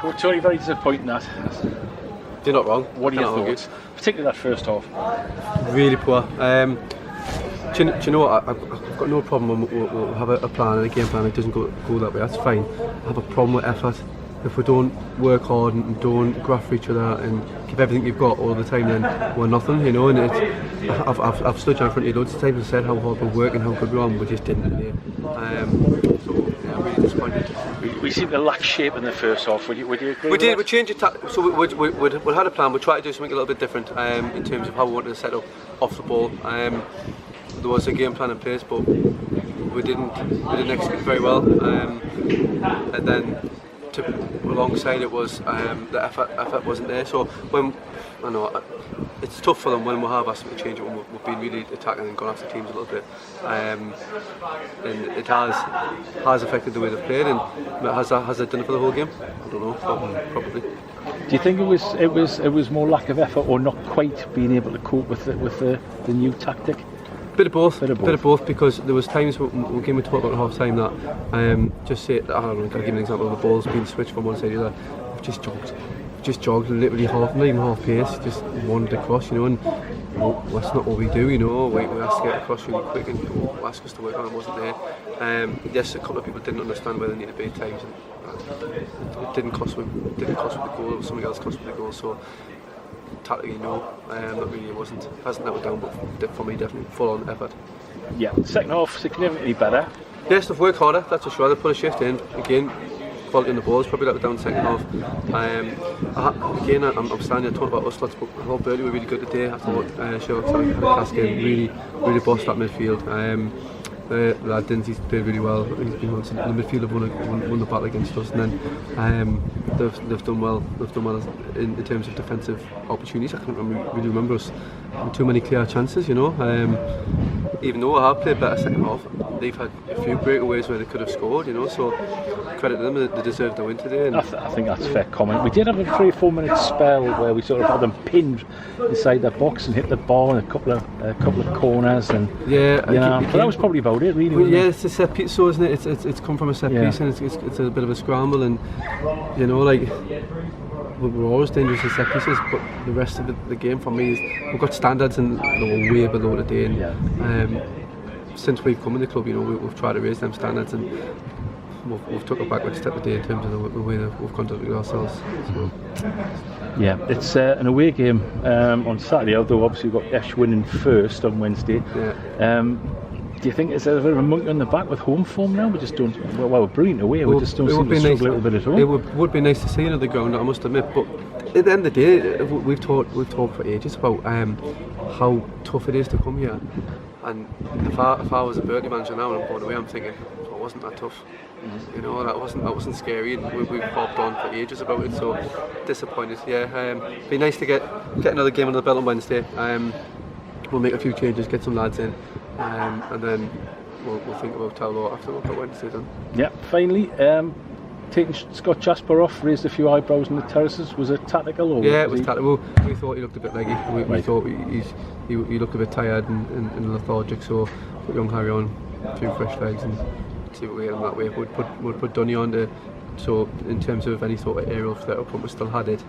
Well, Tony, very disappointing that. You're not wrong. What are your thoughts? Particularly that first half. Really poor. Do you know what? I've got no problem. We'll have a plan and a game plan. It doesn't go that way. That's fine. I have a problem with effort. If we don't work hard and don't graft for each other and give everything you've got all the time, then we're nothing, you know. And I've stood down in front of you loads of times and said how hard we work and how good we are, and we just didn't today. So yeah, I'm really disappointed. We seem to lack shape in the first half. Would you agree? We did. We changed it. So we had a plan. We tried to do something a little bit different in terms of how we wanted to set up off the ball. There was a game plan in place, but we didn't execute very well. And then alongside it was the effort wasn't there. So when I know it's tough for them when we have asked them to change it, when we've been really attacking and gone after teams a little bit, and it has affected the way they've played. And has it done it for the whole game? I don't know. Probably. Do you think it was more lack of effort, or not quite being able to cope with the new tactic? Bit of both, because there was times when we talked about at half time that just say, I don't know, I'll give you an example of the balls being switched from one side to the other. We've just jogged literally not even half pace, just wandered across, you know, and that's not what we do, you know. We asked to get across really quick and people asked us to work on it, wasn't there. Yes, a couple of people didn't understand where they needed to be at times, and it didn't cost with the goal, something else cost with the goal, so tactically no, that really hasn't let it down, but for me definitely full on effort. Yeah, second half significantly better. Yes, they've worked harder, that's for sure. They've put a shift in. Again, quality in the balls probably let it down the second half. I'm standing here talking about us lots, but I thought Birtley were really good today. I thought Sherlock had a class game, really bossed that midfield. The lad Dinsy's played really well. The midfield have won the battle against us, and then they've done well. They've done well in terms of defensive opportunities. I can't really remember us having too many clear chances, you know. Even though I have played better second half, they've had a few breakaways where they could have scored, you know. So credit to them, they deserved the win today. And I think that's a fair comment. We did have a 3 or 4 minute spell where we sort of had them pinned inside their box and hit the ball in a couple of corners, and but that was probably about it, really. Yeah, it's a set piece, so isn't it? It's come from a set piece, and it's a bit of a scramble, and you know, like we're always dangerous in set pieces, but the rest of the game for me is we've got standards and they were way below today, and since we've come in the club, you know, we've tried to raise them standards, and we've took a backward step today in terms of the way that we've conducted ourselves. So. Yeah, it's an away game on Saturday, although obviously we've got Esh winning first on Wednesday. Yeah. Do you think it's a bit of a monkey on the back with home form now? We just don't. Well, we're brilliant away. We just don't seem to struggle a little bit at home. It would be nice to see another ground, I must admit. But at the end of the day, we've talked for ages about how tough it is to come here. And if I was a Birtley manager now and I'm going away, I'm thinking, oh, it wasn't that tough. You know, that wasn't scary, and we've hopped on for ages about it. So disappointed. Yeah, be nice to get another game under the belt on Wednesday. We'll make a few changes, get some lads in, and then we'll think about Talbot after we've got Wednesday done. Yeah, finally, taking Scott Jasper off raised a few eyebrows in the terraces. Was it tactical? Or yeah, it was tactical. We thought he looked a bit leggy. We thought he looked a bit tired and lethargic, so put young Harry on a few fresh legs and see what we get him that way. We'd put Dunny on to, so in terms of any sort of aerial threat up front, we still had it.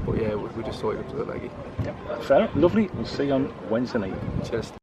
But yeah, we just thought he looked a bit leggy. Yeah, fair, lovely. We'll see you on Wednesday night. Cheers.